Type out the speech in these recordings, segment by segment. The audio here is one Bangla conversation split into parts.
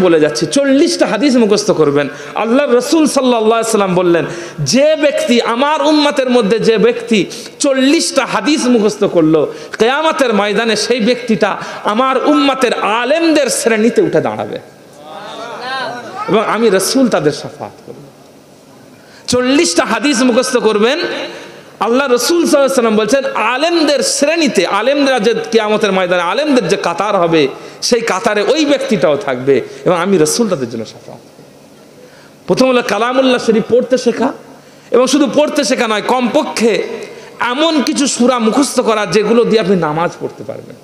বলে যাচ্ছি 40টা হাদিস মুখস্থ করবেন। আল্লাহ রসুল সাল্লাল্লাহু আলাইহি সাল্লাম বললেন, যে ব্যক্তি আমার উম্মতের মধ্যে যে ব্যক্তি 40টা হাদিস মুখস্থ করলো, কিয়ামতের ময়দানে সেই ব্যক্তিটা আমার উম্মতের আলেমদের শ্রেণীতে উঠে দাঁড়াবে এবং আমি রসুল তাদের শাফাআত করব। 40টা হাদিস মুখস্থ করবেন। আল্লাহ রসুল সাল্লাল্লাহু আলাইহি সাল্লাম বলছেন, আলেমদের শ্রেণীতে, আলেমরা যে কিয়ামতের ময়দানে আলেমদের যে কাতার হবে, সেই কাতারে ওই ব্যক্তিটাও থাকবে এবং আমি রসুল তাদের জন্য শাফাআত করব। প্রথম হলো কালামুল্লাহ শরীফ পড়তে শেখা, এবং শুধু পড়তে শেখা নয়, কমপক্ষে এমন কিছু সূরা মুখস্থ করা যেগুলো দিয়ে আপনি নামাজ পড়তে পারবেন।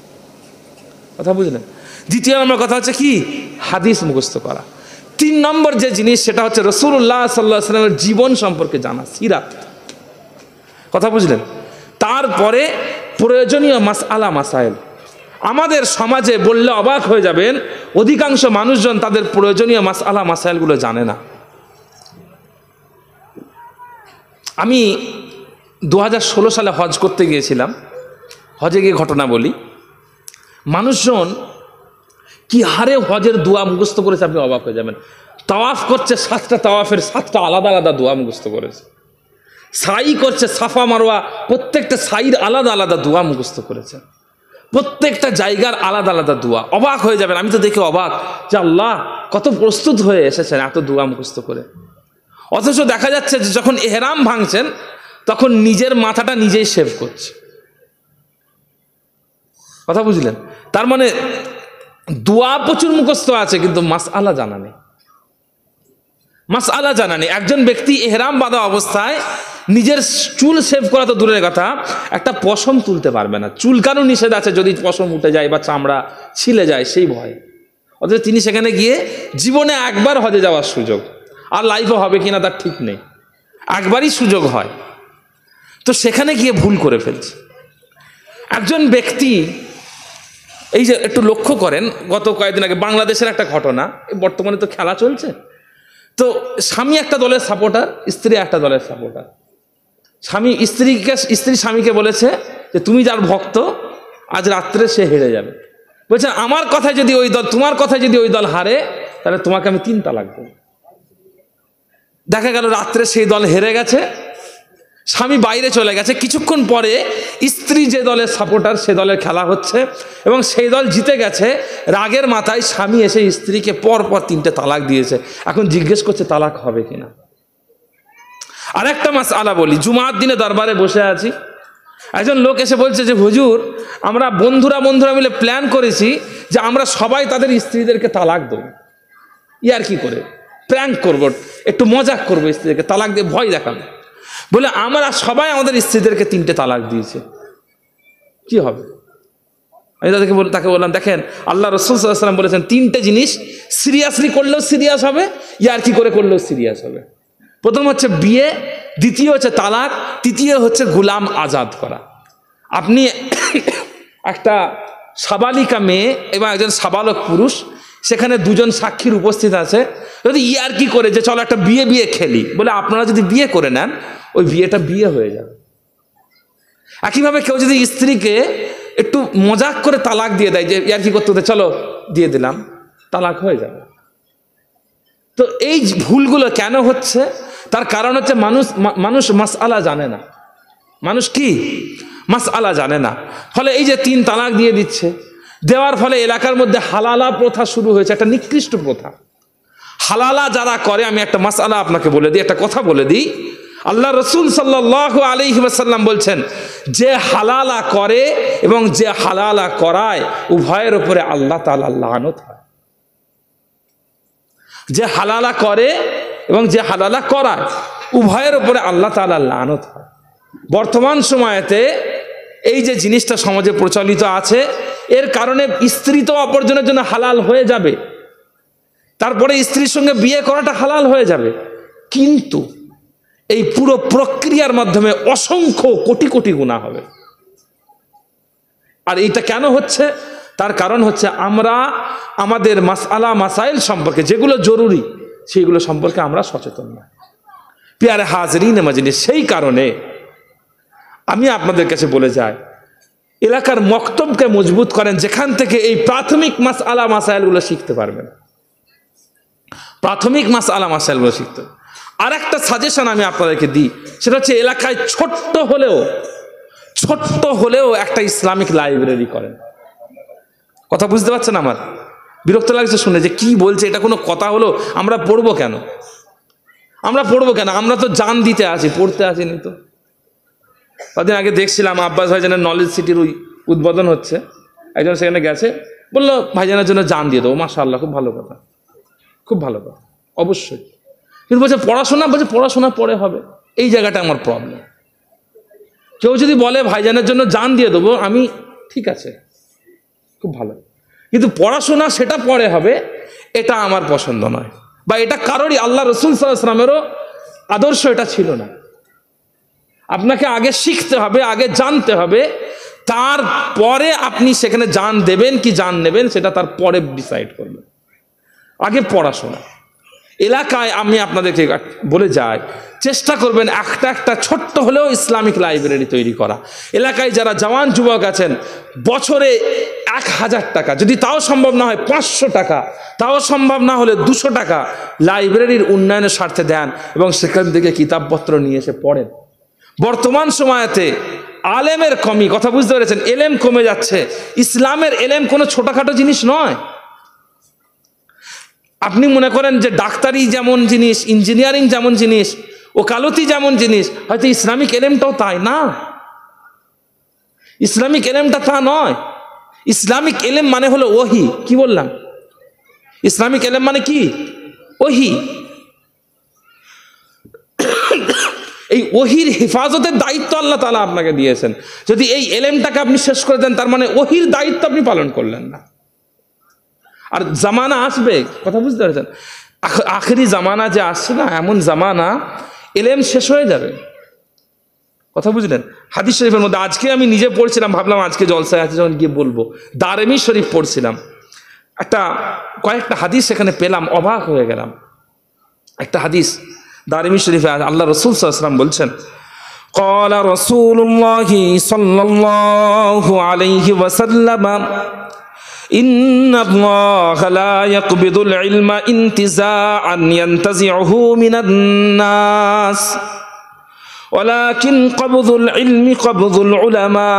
কথা বুঝলেন? দ্বিতীয় নম্বর কথা হচ্ছে কি? হাদিস মুখস্থ করা। 3 নম্বর যে জিনিস, সেটা হচ্ছে রাসূলুল্লাহ সাল্লাল্লাহু আলাইহি ওয়াসাল্লামের জীবন সম্পর্কে জানা, সিরাত। কথা বুঝলেন? তারপরে প্রয়োজনীয় মাসআলা মাসাইল। আমাদের সমাজে বললে অবাক হয়ে যাবেন, অধিকাংশ মানুষজন তাদের প্রয়োজনীয় মাসআলা মাসাইলগুলো জানে না। আমি 2016 সালে হজ করতে গিয়েছিলাম। হজে গিয়ে ঘটনা বলি, মানুষজন কি হারে হজের দোয়া মুখস্থ করেছে আপনি অবাক হয়ে যাবেন। তাওয়াফ করছে, 7টা তাওয়াফের 7টা আলাদা আলাদা দোয়া মুখস্থ করেছে। সাই করছে, সাফা মারওয়া, প্রত্যেকটা সাইর আলাদা আলাদা দোয়া মুখস্থ করেছে, প্রত্যেকটা জায়গার আলাদা আলাদা দোয়া। অবাক হয়ে যাবেন, আমি তো দেখে অবাক যে আল্লাহ কত প্রস্তুত হয়ে এসেছেন এত দোয়া মুখস্থ করে। অথচ দেখা যাচ্ছে যে যখন ইহরাম ভাঙছেন তখন নিজের মাথাটা নিজেই শেভ করছে। কথা বুঝলেন? তার মানে দোয়া প্রচুর মুখস্থ আছে, কিন্তু মাসআলা জানা নেই। মাসআলা জানা নেই। একজন ব্যক্তি ইহরাম বাঁধা অবস্থায় নিজের চুল শেভ করা তো দূরের কথা, একটা পশম তুলতে পারবে না। চুলকানো নিষেধ আছে, যদি পশম উঠে যায় বা চামড়া ছিলে যায় সেই ভয়। অথচ তিনি সেখানে গিয়ে জীবনে একবার হজে যাওয়ার সুযোগ, আর লাইফে হবে কিনা তার ঠিক নেই, একবারই সুযোগ হয়, তো সেখানে গিয়ে ভুল করে ফেলছে। একজন ব্যক্তি, এই যে একটু লক্ষ্য করেন, গত কয়েকদিন আগে বাংলাদেশের একটা ঘটনা, বর্তমানে তো খেলা চলছে, তো স্বামী একটা দলের সাপোর্টার, স্ত্রী একটা দলের সাপোর্টার। স্ত্রী স্বামীকে বলেছে যে তুমি যার ভক্ত, আজ রাত্রে সে হেরে যাবে। বলছে আমার কথায় যদি ওই দল, তোমার কথায় যদি ওই দল হারে, তাহলে তোমাকে আমি 3 তালাক দেব। দেখা গেল রাত্রে সেই দল হেরে গেছে, স্বামী বাইরে চলে গেছে। কিছুক্ষণ পরে স্ত্রী যে দলের সাপোর্টার, সে দলের খেলা হচ্ছে এবং সেই দল জিতে গেছে। রাগের মাথায় স্বামী এসে স্ত্রীকে পর 3টে তালাক দিয়েছে। এখন জিজ্ঞেস করছে তালাক হবে কিনা। আরেকটা মাসআলা বলি, জুমার দিনে দরবারে বসে আছি, একজন লোক এসে বলছে যে হুজুর, আমরা বন্ধুরা মিলে প্ল্যান করেছি যে আমরা সবাই তাদের স্ত্রীদেরকে তালাক দেবো, ইয়ার কি করে প্র্যাঙ্ক করবো, একটু মজাক করবো, স্ত্রীদেরকে তালাক দিয়ে ভয় দেখাবো। বলে আমরা সবাই আমাদের স্ত্রীদেরকে 3টে তালাক দিয়েছে, কি হবে? আমি তাকে বললাম, দেখেন আল্লাহ রাসূল সাল্লাল্লাহু আলাইহি ওয়াসাল্লাম বলেছেন 3টে জিনিস সিরিয়াসলি করলেও সিরিয়াস হবে, ইয়ার কি করে করলেও সিরিয়াস হবে। প্রথম হচ্ছে বিয়ে, দ্বিতীয় হচ্ছে তালাক, তৃতীয় হচ্ছে গোলাম আজাদ করা। আপনি একটা সাবালিকা মেয়ে এবং একজন সাবালক পুরুষ, সেখানে 2জন সাক্ষীর উপস্থিত আছে, যদি ইয়ার কি করে যে চলো একটা বিয়ে খেলি, বলে আপনারা যদি বিয়ে করে নেন ওই বিয়েটা বিয়ে হয়ে যাবে। একইভাবে কেউ যদি স্ত্রীকে একটু মজাক করে তালাক দিয়ে দেয়, যে ইয়ার কি করতে হতে চলো দিয়ে দিলাম, তালাক হয়ে যাবে। তো এই ভুলগুলো কেন হচ্ছে? তার কারণ হচ্ছে মানুষ মাসআলা জানে না। মানুষ কি মাসআলা জানে না। ফলে এই যে 3 তালাক দিয়ে দিচ্ছে, দেওয়ার ফলে এলাকার মধ্যে হালালা প্রথা শুরু হয়েছে, একটা নিকৃষ্ট প্রথা। হালালা যারা করে, আমি একটা মাসআলা আপনাকে বলে দিই, একটা কথা বলে দিই। আল্লাহ রাসূল সাল্লাল্লাহু আলাইহি ওয়াসাল্লাম বলছেন, যে হালালা করে এবং যে হালালা করায়, উভয়ের উপরে আল্লাহ তাআলা লানত হয়। যে হালালা করে এবং যে হালালা করায়, উভয়ের উপরে আল্লাহ তাআলা লানত হয়। বর্তমান সময়েতে এই যে জিনিসটা সমাজে প্রচলিত আছে, এর কারণে স্ত্রী তো অপরজনের জন্য হালাল হয়ে যাবে, তারপরে স্ত্রীর সঙ্গে বিয়ে করাটা হালাল হয়ে যাবে, কিন্তু এই পুরো প্রক্রিয়ার মাধ্যমে অসংখ্য কোটি কোটি গুনাহ হবে। আর এইটা কেন হচ্ছে? তার কারণ হচ্ছে আমরা আমাদের মাসআলা মাসাইল সম্পর্কে, যেগুলো জরুরি সেইগুলো সম্পর্কে আমরা সচেতন না। প্যারে হাজরিন মাজলিস, সেই কারণে আমি আপনাদের কাছে বলে যাই, এলাকার মক্তবকে মজবুত করেন, যেখান থেকে এই প্রাথমিক মাসআলা মাসাইলগুলো শিখতে পারবেন। প্রাথমিক মাসআলা মাসাইলগুলো শিখতে। আর একটা সাজেশন আমি আপনাদেরকে দিই, সেটা হচ্ছে এলাকায় ছোট্ট হলেও একটা ইসলামিক লাইব্রেরি করেন। কথা বুঝতে পারছেন আমার? বিরক্ত লাগছে শুনে যে কি বলছে, এটা কোনো কথা হলো? আমরা পড়বো কেন? আমরা তো জান দিতে আছি, পড়তে আসিনি তো। কদিন আগে দেখছিলাম আব্বাস ভাইজানের নলেজ সিটির উদ্বোধন হচ্ছে, একজন সেখানে গেছে, বললো ভাইজানের জন্য জান দিয়ে দেবো। মাশাআল্লাহ, খুব ভালো কথা, খুব ভালো কথা, অবশ্যই। কিন্তু বলছে পড়াশোনা পরে হবে। এই জায়গাটা আমার প্রবলেম। কেউ যদি বলে ভাইজানের জন্য জান দিয়ে দেবো, আমি ঠিক আছে, খুব ভালো, কিন্তু পড়াশোনা সেটা পরে হবে, এটা আমার পছন্দ নয়। বা এটা কারোরই, আল্লাহ রসুল সাল্লাল্লাহু আলাইহি ওয়াসাল্লামেরও আদর্শ এটা ছিল না। আপনাকে আগে শিখতে হবে, আগে জানতে হবে, তারপরে আপনি সেখানে জান দেবেন কি জান নেবেন সেটা তার পরে ডিসাইড করবেন। আগে পড়াশোনা। এলাকায় আমি আপনাদেরকে বলে যাই, চেষ্টা করবেন একটা ছোট্ট হলেও ইসলামিক লাইব্রেরি তৈরি করা। এলাকায় যারা জওয়ান যুবক আছেন, বছরে 1000 টাকা, যদি তাও সম্ভব না হয় 500 টাকা, তাও সম্ভব না হলে 200 টাকা লাইব্রেরির উন্নয়নের স্বার্থে দেন এবং সেখান থেকে কিতাবপত্র নিয়ে এসে পড়েন। বর্তমান সময়তে আলেমের কমি, কথা বুঝতে পেরেছেন? এলেম কমে যাচ্ছে। ইসলামের এলেম কোনো ছোটখাটো জিনিস নয়। আপনি মনে করেন যে ডাক্তারি যেমন জিনিস, ইঞ্জিনিয়ারিং যেমন জিনিস, ওকালতি যেমন জিনিস, হয়তো ইসলামিক এলেমটাও তাই না। ইসলামিক এলেমটা তা নয়। ইসলামিক এলেম মানে হলো ওহী। কি বললাম? ইসলামিক এলেম মানে কি? ওহী। এই ওহীর হেফাজতের দায়িত্ব আল্লাহ তাআলা আপনাকে দিয়েছেন। যদি এই এলেমটাকে আপনি শেষ করে দেন, তার মানে ওহীর দায়িত্ব আপনি পালন করলেন না। আর জামানা আসবে, কথা বুঝতে পারছেন? আখেরি জামানা যে আসছে না, এমন জামানা এলেম শেষ হয়ে যাবে। কথা বুঝলেন? হাদিস শরীফের মধ্যে আজকে আমি নিজে পড়ছিলাম, ভাবলাম আজকে জলসায় আছে যখন গিয়ে বলবো, দারমি শরীফ পড়ছিলাম, কয়েকটা হাদিস সেখানে পেলাম, অবাক হয়ে গেলাম। একটা হাদিস দারমি শরীফে আল্লাহ রসুল সাল্লাল্লাহু আলাইহি ওয়াসাল্লাম বলছেন, ক্বালা রাসূলুল্লাহি সাল্লাল্লাহু আলাইহি ওয়াসাল্লাম, ইন্নাল্লাহা লা ইয়াকবিদুল ইলমা ইনতিজাআন ইয়ানতাজিউহু মিনান নাস ওয়ালাকিন কবযুল ইলমি কবযুল উলামা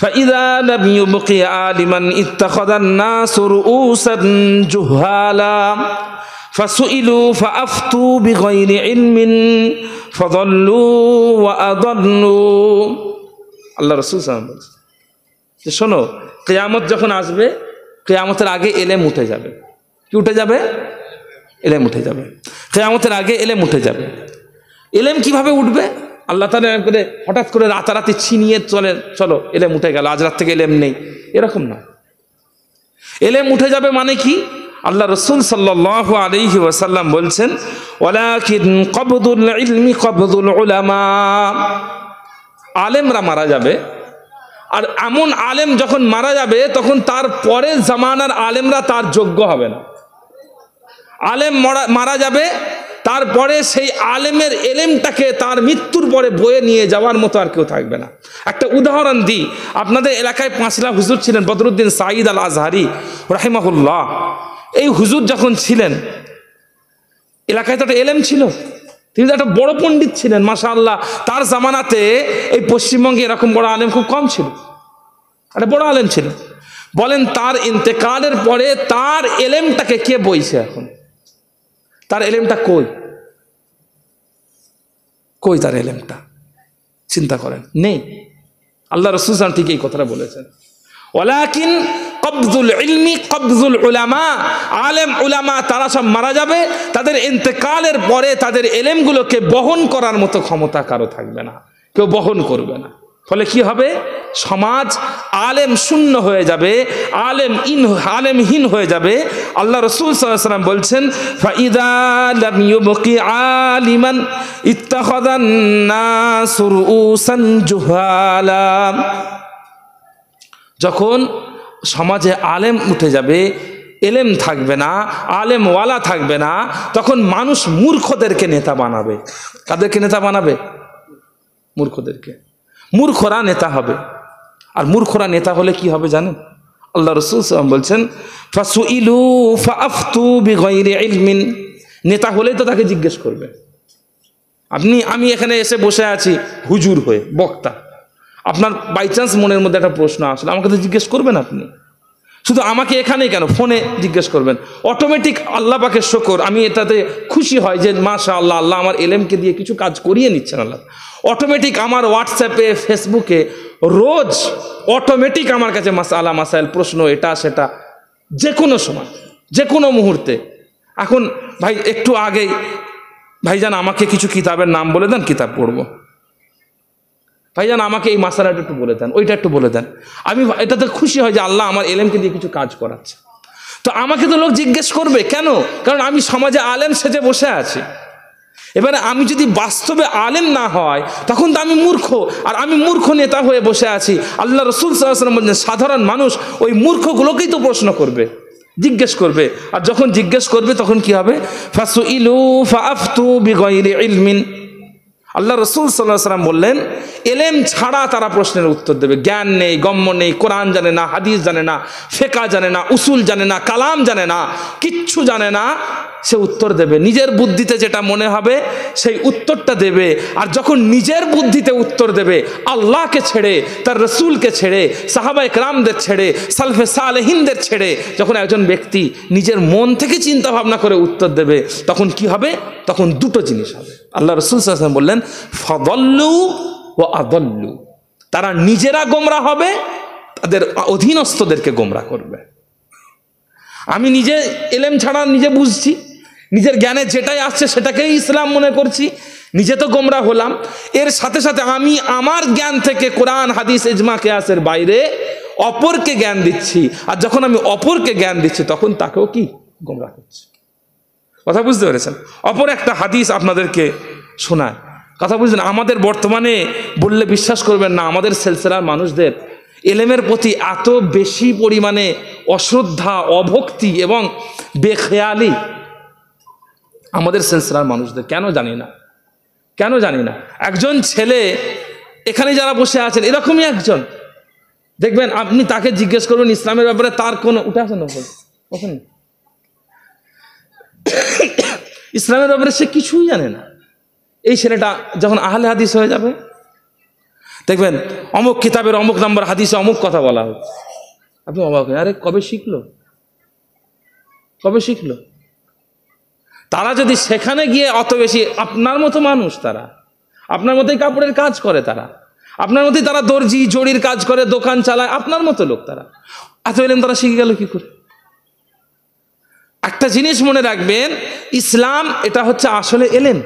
ফাইযা লাম ইউবকি আলিমান ইত্তাখাযান নাসু রুউসান জুহালা ফাসুইলু ফাআফতু বিগাইরি ইলমিন ফাদাল্লু ওয়া আদাল্লু। আল্লাহ রাসূল সাল্লাল্লাহু আলাইহি ওয়াসাল্লাম বলেছেন যে শোনো, কিয়ামত যখন আসবে, কিয়ামতের আগে এলেম উঠে যাবে। কি উঠে যাবে? এলেম উঠে যাবে। কিয়ামতের আগে এলেম উঠে যাবে। এলেম কিভাবে উঠবে? আল্লাহ তাআলা করে হঠাৎ করে রাতারাতি ছিনিয়ে চলো এলেম উঠে গেল, আজ রাত থেকে এলেম নেই, এরকম না। এলেম উঠে যাবে মানে কি? আল্লাহ রসুল সাল্লাল্লাহু আলাইহি ওয়াসাল্লাম বলছেন, ওয়ালাকিন কবদুল ইলমি কবদুল উলামা। আলেমরা মারা যাবে, আর এমন আলেম যখন মারা যাবে তখন তার পরের জামানার আলেমরা তার যোগ্য হবে না। আলেম মারা যাবে, তারপরে সেই আলেমের এলেমটাকে তার মৃত্যুর পরে বয়ে নিয়ে যাওয়ার মতো আর কেউ থাকবে না। একটা উদাহরণ দিই, আপনাদের এলাকায় পাঁচলা হুজুর ছিলেন বদরুদ্দিন সাঈদ আল আজহারি রাহিমাহুল্লাহ। এই হুজুর যখন ছিলেন, এলাকায় তো একটা এলেম ছিল, তিনি তো একটা বড় পণ্ডিত ছিলেন মাশাআল্লাহ। তার জামানাতে এই পশ্চিমবঙ্গে এরকম বড় আলেম খুব কম ছিল, একটা বড় আলেম ছিল। বলেন তার ইন্তেকালের পরে তার এলেমটাকে কে বইছে? এখন তার এলেমটা কই তার এলেমটা? চিন্তা করেন, নেই। আল্লাহ রাসূল সাল্লাল্লাহু আলাইহি ওয়াসাল্লাম ঠিক এই কথাটা বলেছেন, ওয়ালাকিন কবযুল ইলমি কবযুল উলামা। আলেম উলামা তারা সব মারা যাবে, তাদের ইন্তেকালের পরে তাদের এলেমগুলোকে বহন করার মতো ক্ষমতা কারো থাকবে না, কেউ বহন করবে না। ফলে কি হবে? সমাজ আলেম শূন্য হয়ে যাবে, আলেমহীন হয়ে যাবে। আল্লাহ রাসূল সাল্লাল্লাহু আলাইহি ওয়াসাল্লাম বলছেন, ফাইযা লাম ইউবকি আলিমান ইত্তাখাযান নাসু রুউসান জুহালা। যখন সমাজে আলেম উঠে যাবে, এলেম থাকবে না, আলেমওয়ালা থাকবে না, তখন মানুষ মূর্খদেরকে নেতা বানাবে। কাদেরকে নেতা বানাবে? মূর্খদেরকে। মূর্খরা নেতা হবে। আর মূর্খরা নেতা হলে কি হবে জানেন? আল্লাহ রাসূল সাল্লাল্লাহু আলাইহি ওয়াসাল্লাম বলছেন ফাসুইলু ফাআফতু বিগাইরি ইলমিন। নেতা হলেই তো তাকে জিজ্ঞেস করবে। আমি এখানে এসে বসে আছি হুজুর হয়ে, বক্তা, আপনার বাই চান্স মনের মধ্যে একটা প্রশ্ন আসলে আমাকে তো জিজ্ঞেস করবেন। আপনি শুধু আমাকে এখানেই কেন, ফোনে জিজ্ঞেস করবেন। অটোমেটিক আল্লাহ পাকের শুকর, আমি এটাতে খুশি হয় যে মাশাআল্লাহ, আল্লাহ আমার এলেমকে দিয়ে কিছু কাজ করিয়ে নিচ্ছেন আল্লাহ। অটোমেটিক আমার হোয়াটসঅ্যাপে, ফেসবুকে রোজ অটোমেটিক আমার কাছে মাসালা মাসাইল প্রশ্ন, এটা সেটা, যে কোনো সময়, যে কোনো মুহূর্তে। এখন ভাই একটু আগেই ভাইজান আমাকে কিছু কিতাবের নাম বলে দেন, কিতাব পড়বো। ভাইজান আমাকে এই মাসালাটা একটু বলে দেন, ওইটা একটু বলে দেন। আমি এটাতে খুশি হয় যে আল্লাহ আমার এলেমকে দিয়ে কিছু কাজ করাচ্ছে। তো আমাকে তো লোক জিজ্ঞেস করবে কেন? কারণ আমি সমাজে আলেম সেজে বসে আছি। এবারে আমি যদি বাস্তবে আলেম না হয় তখন তো আমি মূর্খ, আর আমি মূর্খ নেতা হয়ে বসে আছি। আল্লাহ রাসূল সাল্লাল্লাহু আলাইহি ওয়াসাল্লাম বলেন সাধারণ মানুষ ওই মূর্খগুলোকেই তো প্রশ্ন করবে, জিজ্ঞেস করবে। আর যখন জিজ্ঞেস করবে তখন কি হবে? ফাসুইলু ফাআফতু বিগাইরি ইলমিন। আল্লাহ রাসূল সাল্লাল্লাহু আলাইহি ওয়াসাল্লাম বললেন এলেম ছাড়া তারা প্রশ্নের উত্তর দেবে। জ্ঞান নেই, গম্য নেই, কোরআন জানে না, হাদিস জানে না, ফিকহ জানে না, উসুল জানে না, কালাম জানে না, কিচ্ছু জানে না, সে উত্তর দেবে নিজের বুদ্ধিতে যেটা মনে হবে সেই উত্তরটা দেবে। আর যখন নিজের বুদ্ধিতে উত্তর দেবে, আল্লাহকে ছেড়ে, তার রসুলকে ছেড়ে, সাহাবায়ে কেরামদের ছেড়ে, সালফে সালেহিনদের ছেড়ে যখন একজন ব্যক্তি নিজের মন থেকে চিন্তা ভাবনা করে উত্তর দেবে, তখন কি হবে? তখন দুটো জিনিস হবে। আল্লাহ রাসূল সাল্লাল্লাহু আলাইহি ওয়াসাল্লাম বললেন ফাদাল্লু ওয়া আদাল্লু। তারা নিজেরা গোমরাহ হবে, তাদের অধীনস্থদেরকে গোমরাহ করবে। আমি নিজে এলেম ছাড়া নিজে বুঝছি, নিজের জ্ঞানে যেটাই আসছে সেটাকেই ইসলাম মনে করছি, নিজে তো গোমরাহ হলাম। এর সাথে সাথে আমি আমার জ্ঞান থেকে কোরআন, হাদিস, ইজমা, কিয়াসের বাইরে অপরকে জ্ঞান দিচ্ছি। আর যখন আমি অপরকে জ্ঞান দিচ্ছি তখন তাকেও কি গোমরাহ করছি। কথা বুঝতে পেরেছেন? অপর একটা হাদিস আপনাদেরকে শোনায়, কথা বুঝলেন? আমাদের বর্তমানে বললে বিশ্বাস করবেন না, আমাদের সিলসিলার মানুষদের এলেমের প্রতি এত বেশি পরিমাণে অশ্রদ্ধা, অভক্তি এবং বেখেয়ালি আমাদের সিলসিলার মানুষদের। কেন জানি না, কেন জানি না। একজন ছেলে এখানে যারা বসে আছেন এরকমই একজন দেখবেন, আপনি তাকে জিজ্ঞেস করবেন ইসলামের ব্যাপারে, তার কোনো উঠে আসেন ওখানে ইসলামের ব্যাপারে সে কিছুই জানে না। এই ছেলেটা যখন আহলে হাদিস হয়ে যাবে দেখবেন অমুক কিতাবের অমুক নম্বর হাদিসে অমুক কথা বলা হচ্ছে, আপনি অবাক হয়ে, আরে কবে শিখলো, কবে শিখলো? তারা যদি সেখানে গিয়ে অত বেশি আপনার মতো মানুষ, তারা আপনার মতোই কাপড়ের কাজ করে, তারা আপনার মতোই, তারা দর্জি জড়ির কাজ করে, দোকান চালায়, আপনার মতো লোক, তারা এত এলেম তারা শিখে গেল কি করে? একটা জিনিস মনে রাখবেন, ইসলাম এটা হচ্ছে আসলে এলেম,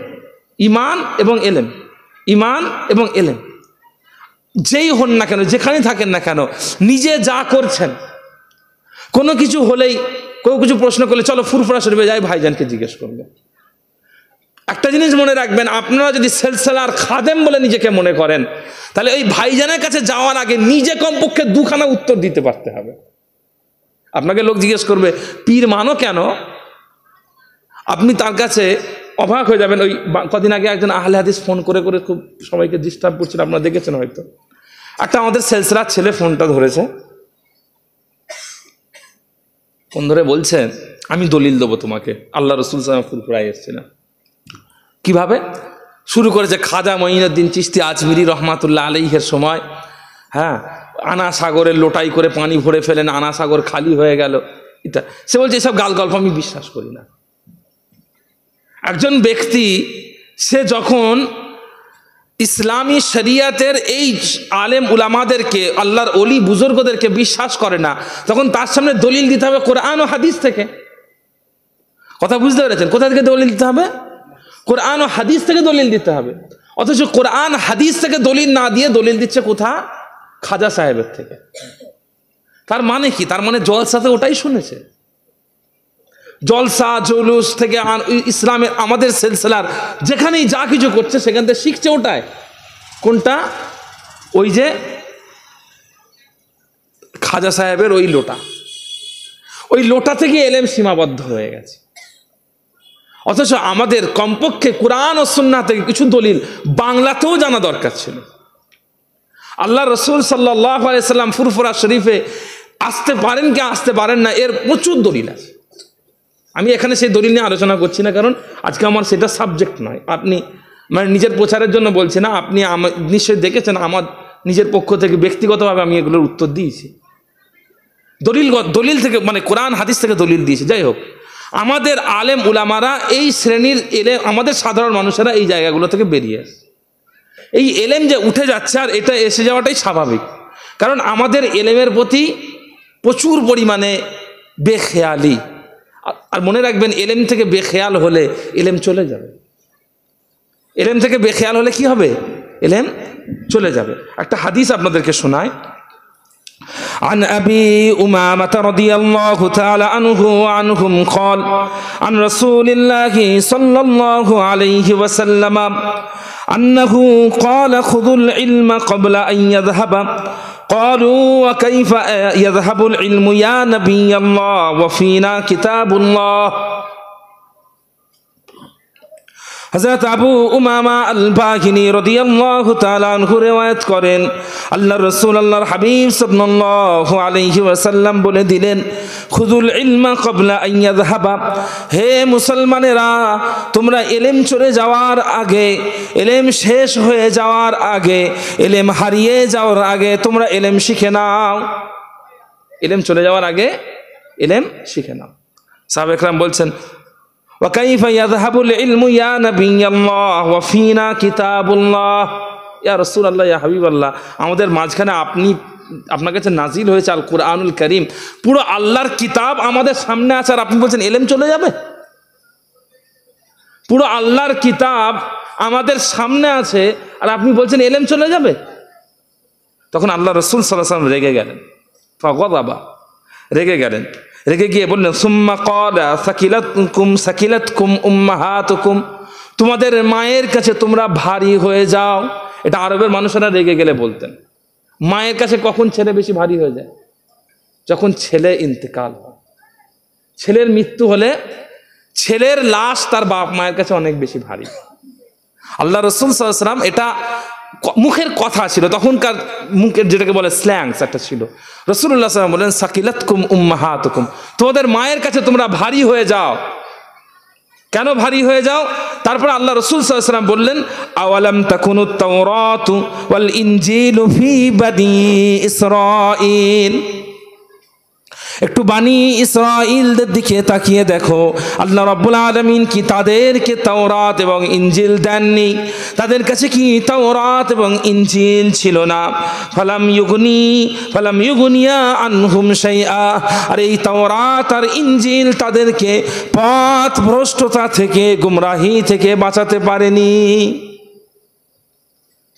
ইমান এবং এলেম, ইমান এবং এলেম। যেই হন না কেন, যেখানে থাকেন না কেন, নিজে যা করছেন, কোনো কিছু হলেই, কেউ কিছু প্রশ্ন করলে চলো ফুরফুরা শরীফে যাই, ভাইজানকে জিজ্ঞেস করবে। একটা জিনিস মনে রাখবেন, আপনারা যদি সিলসিলার খাদেম বলে নিজেকে মনে করেন, তাহলে ওই ভাইজানের কাছে যাওয়ার আগে নিজে কমপক্ষে দুখানা উত্তর দিতে পারতে হবে। আপনাকে লোক জিজ্ঞেস করবে পীর মানো কেন, আপনি তার কাছে অবাক হয়ে যাবেন। ওই কদিন আগে একজন আহলে হাদিস ফোন করে করে খুব সবাইকে ডিস্টার্ব করছিল, আপনারা দেখেছেন হয়তো। একটা আমাদের সিলসিলার ছেলে ফোনটা ধরেছে, ফোন ধরে বলছে আমি দলিল দেবো তোমাকে, আল্লাহ রাসূল সাল্লাল্লাহু আলাইহি ওয়াসাল্লাম ফুরফুরায় এসছে না। কিভাবে শুরু করেছে? খাজা মঈনুদ্দিন চিশতি আজমিরি রহমাতুল্লাহ আলাইহির সময়, হ্যাঁ, আনা সাগরের লোটাই করে পানি ভরে ফেলেন, আনা সাগর খালি হয়ে গেল। এটা সে বলছে এসব গাল গল্প আমি বিশ্বাস করি না। একজন ব্যক্তি সে যখন ইসলামী শরিয়াতের এই আলেম উলামাদেরকে, আল্লাহর ওলি বুজুর্গদেরকে বিশ্বাস করে না, তখন তার সামনে দলিল দিতে হবে কোরআন ও হাদিস থেকে। কথা বুঝতে পেরেছেন? কোথা থেকে দলিল দিতে হবে? কোরআন ও হাদিস থেকে দলিল দিতে হবে। অথচ কোরআন হাদিস থেকে দলিল না দিয়ে দলিল দিচ্ছে কোথা? খাজা সাহেবের থেকে। তার মানে কি? তার মানে জলসাতে ওটাই শুনেছে, জলসা জৌলুস থেকে ইসলামের আমাদের সিলসিলার যেখানেই যা কিছু করছে সেখান থেকে শিখছে ওটাই। কোনটা? ওই যে খাজা সাহেবের ওই লোটা, ওই লোটা থেকে এলেম সীমাবদ্ধ হয়ে গেছে। অথচ আমাদের কমপক্ষে কোরআন ও সুন্নাহ থেকে কিছু দলিল বাংলাতেও জানা দরকার ছিল। আল্লাহ রাসূল সাল্লাল্লাহু আলাইহি সাল্লাম ফুরফুরা শরীফে আসতে পারেন কি আসতে পারেন না, এর প্রচুর দলিল আছে। আমি এখানে সেই দলিল নিয়ে আলোচনা করছি না, কারণ আজকে আমার সেটা সাবজেক্ট নয়। আপনি মানে নিজের প্রচারের জন্য বলছি না, আপনি নিশ্চয়ই দেখেছেন আমার নিজের পক্ষ থেকে ব্যক্তিগতভাবে আমি এগুলোর উত্তর দিয়েছি, দলিল থেকে, মানে কোরআন হাদিস থেকে দলিল দিয়েছি। যাই হোক, আমাদের আলেম উলামারা এই শ্রেণীর এলেম, আমাদের সাধারণ মানুষেরা এই জায়গাগুলো থেকে বেরিয়ে আসে। এই এলেম যে উঠে যাচ্ছে আর এটা এসে যাওয়াটাই স্বাভাবিক, কারণ আমাদের এলেমের প্রতি প্রচুর পরিমাণে বেখেয়ালি। আর মনে রাখবেন, এলেম থেকে বেখেয়াল হলে এলেম চলে যাবে। এলেম থেকে বেখেয়াল হলে কি হবে? এলেম চলে যাবে। একটা হাদিস আপনাদেরকে শোনায়। عن أبي أمامة رضي الله تعالى عنه وعنهم قال عن رسول الله صلى الله عليه وسلم أنه قال خذوا العلم قبل أن يذهب قالوا وكيف يذهب العلم يا نبي الله وفينا كتاب الله। হযরত আবু উমামা আল বাহিনী রাদিয়াল্লাহু তাআলা আনহু রিওয়ায়াত করেন, আল্লাহর রাসূল আল্লাহর হাবিব সাল্লাল্লাহু আলাইহি ওয়াসাল্লাম বলে দিলেন, খুযুল ইলমা ক্বাবলা আন ইয়াযহাবা, হে মুসলমানেরা, তোমরা ইলম চলে যাওয়ার আগে, ইলম শেষ হয়ে যাওয়ার আগে, ইলম হারিয়ে যাওয়ার আগে তোমরা ইলম শিখে নাও। ইলম চলে যাওয়ার আগে ইলম শিখে নাও। সাহাবায়ে কেরাম বলছেন, وكيف يذهب العلم يا نبي الله وفينا كتاب الله। ইয়া রাসূলুল্লাহ, ইয়া হাবিবাল্লাহ, আমাদের মাঝখানে আপনার কাছে নাজিল হয়েছে আল কুরআনুল কারীম, পুরো আল্লাহর কিতাব আমাদের সামনে আছে, আর আপনি বলছেন ইলম চলে যাবে? পুরো আল্লাহর কিতাব আমাদের সামনে আছে আর আপনি বলছেন ইলম চলে যাবে? তখন আল্লাহ রাসূল সাল্লাল্লাহু আলাইহি ওয়াসাল্লাম রেগে গেলেন, ফাগাদাবা, রেগে গেলেন। রেগে গিয়ে বললেন, সুম্মা ক্বালা সাকিলাতকুম উম্মাহাতুকুম, তোমাদের মায়ের কাছে তোমরা ভারী হয়ে যাও। এটা আরবের মানুষেরা রেগে গেলে বলতেন। মায়ের কাছে কখন ছেলে বেশি ভারী হয়ে যায়? যখন ছেলে ইন্তেকাল হয়। ছেলের মৃত্যু হলে ছেলের লাশ তার বাপ মায়ের কাছে অনেক বেশি ভারী। আল্লাহ রাসূল সাল্লাল্লাহু আলাইহি ওয়াসাল্লাম, এটা মুখের কথা ছিল, তখনকার মুখের যেটাকে বলে স্ল্যাংস একটা ছিল। রাসূলুল্লাহ সাল্লাল্লাহু আলাইহি ওয়াসাল্লাম বলেন, সাকিলাতকুম উম্মাহাতুকুম, তোমাদের মায়ের কাছে তোমরা ভারী হয়ে যাও। কেন ভারী হয়ে যাও? তারপর আল্লাহ রাসূল সাল্লাল্লাহু আলাইহি ওয়াসাল্লাম বললেন, আওয়ালাম তাকুনুত তাওরাতু ওয়াল ইনজিলু ফি বানি ইসরাঈল। একটু বানি ইসরাঈলদের দিকে তাকিয়ে দেখো, আল্লাহ রাব্বুল আলামিন কি তাদেরকে তাওরাত এবং ইনজিল দেননি? তাদের কাছে কি তাওরাত এবং ইনজিল ছিল না? ফালাম ইউগনিয়া আনহুম শাইআ, আর এই তাওরাত আর ইনজিল তাদেরকে পথ ভ্রষ্টতা থেকে, গুমরাহি থেকে বাঁচাতে পারেনি।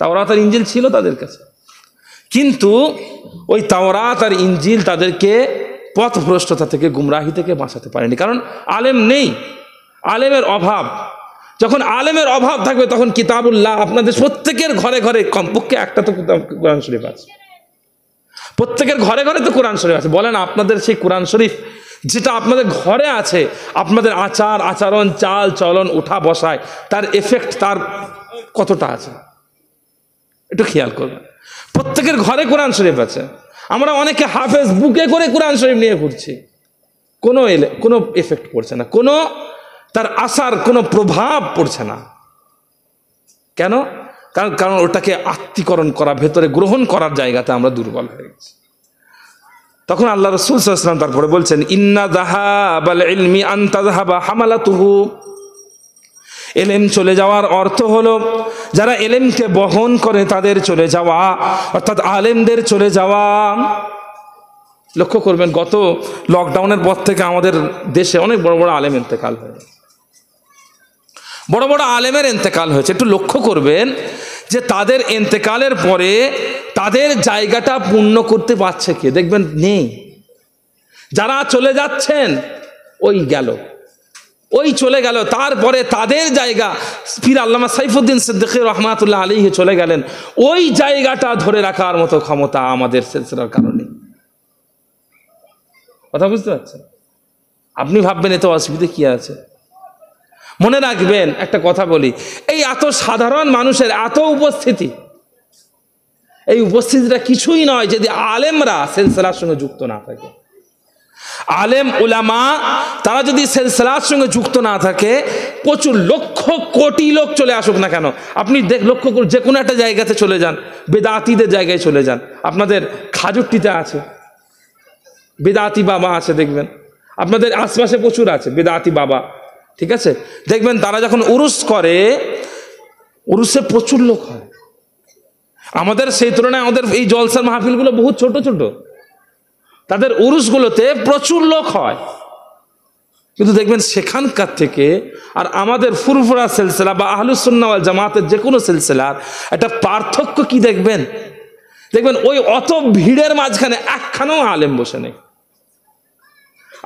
তাওরাত আর ইনজিল ছিল তাদের কাছে, কিন্তু ওই তাওরাত আর ইনজিল তাদেরকে পথভ্রষ্টতা থেকে, গুমরাহি থেকে বাঁচাতে পারেনি, কারণ আলেম নেই, আলেমের অভাব। যখন আলেমের অভাব থাকবে তখন কিতাবুল্লাহ আপনাদের প্রত্যেকের ঘরে ঘরে কমপক্ষে একটা তো কোরআন শরীফ আছে, প্রত্যেকের ঘরে ঘরে তো কোরআন শরীফ আছে। বলেন, আপনাদের সেই কোরআন শরীফ যেটা আপনাদের ঘরে আছে, আপনাদের আচার আচরণ, চাল চলন, উঠা বসায়, তার এফেক্ট তার কতটা আছে একটু খেয়াল করবেন। প্রত্যেকের ঘরে কোরআন শরীফ আছে। আমরা অনেকে হাফেজ বুকে করে কোরআন শরীফ নিয়ে ঘুরছি, কোনো এফেক্ট পড়ছে না, কোনো তার আসার কোনো প্রভাব পড়ছে না। কেন? কারণ ওটাকে আত্মীকরণ করা, ভেতরে গ্রহণ করার জায়গাতে আমরা দুর্বল হয়ে গেছি। তখন আল্লাহ রাসূল সাল্লাল্লাহু আলাইহি ওয়াসাল্লাম তারপরে বলছেন, ইন্না যাহাবাল ইলমি আন তাযহাবা হামালাতুহু। এলেম চলে যাওয়ার অর্থ হলো যারা এলেমকে বহন করে তাদের চলে যাওয়া, অর্থাৎ আলেমদের চলে যাওয়া। লক্ষ্য করবেন, গত লকডাউনের পর থেকে আমাদের দেশে অনেক বড় বড় আলেম ইন্তেকাল হয়েছে, বড় বড় আলেমের ইন্তেকাল হয়েছে। একটু লক্ষ্য করবেন যে তাদের ইন্তেকালের পরে তাদের জায়গাটা পূর্ণ করতে পারছে কে? দেখবেন নেই। যারা চলে যাচ্ছেন ওই চলে গেল, তারপরে তাদের জায়গা পীর আল্লামা সাইফুদ্দিন সিদ্দিকী রহমাতুল্লাহ আলাইহি চলে গেলেন। ওই জায়গাটা ধরে রাখার মতো ক্ষমতা আমাদের সিলসিলার কারণে। কথা বুঝতে পারছেন? আপনি ভাববেন এত অসুবিধা কি আছে? মনে রাখবেন, একটা কথা বলি, এই এত সাধারণ মানুষের এত উপস্থিতি, এই উপস্থিতিটা কিছুই নয় যদি আলেমরা সিলসিলার সঙ্গে যুক্ত না থাকে। আলেম উলামা তারা যদি সিলসিলার সঙ্গে যুক্ত না থাকে, প্রচুর লক্ষ কোটি লোক চলে আসুক না কেন, আপনি লক্ষ্য করুন যে কোনো একটা জায়গাতে চলে যান, বেদাতিদের জায়গায় চলে যান, আপনাদের খাজুরটিতে আছে বেদাতি বাবা আছে, দেখবেন আপনাদের আশপাশে প্রচুর আছে বেদাতি বাবা, ঠিক আছে, দেখবেন তারা যখন উরুস করে, উরুসে প্রচুর লোক হয়। আমাদের সেই তুলনায় আমাদের এই জলসার মাহফিলগুলো বহুত ছোট ছোট, তাদের উরুসগুলোতে প্রচুর লোক হয়। কিন্তু দেখবেন সেখানকার থেকে আর আমাদের ফুরফুরা সিলসিলা বা আহলুস সুন্নাহ ওয়াল জামাতের যে কোনো সিলসিলার একটা পার্থক্য কি দেখবেন, দেখবেন ওই অত ভিড়ের মাঝখানে একখানেও আলেম বসে নেই।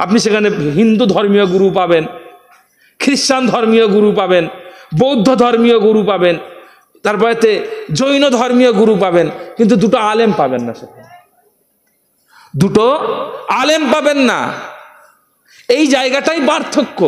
আপনি সেখানে হিন্দু ধর্মীয় গুরু পাবেন, খ্রিস্টান ধর্মীয় গুরু পাবেন, বৌদ্ধ ধর্মীয় গুরু পাবেন, তারপরে জৈন ধর্মীয় গুরু পাবেন, কিন্তু দুটো আলেম পাবেন না, সেখানে দুটো আলেম পাবেন না। এই জায়গাটাই পার্থক্য।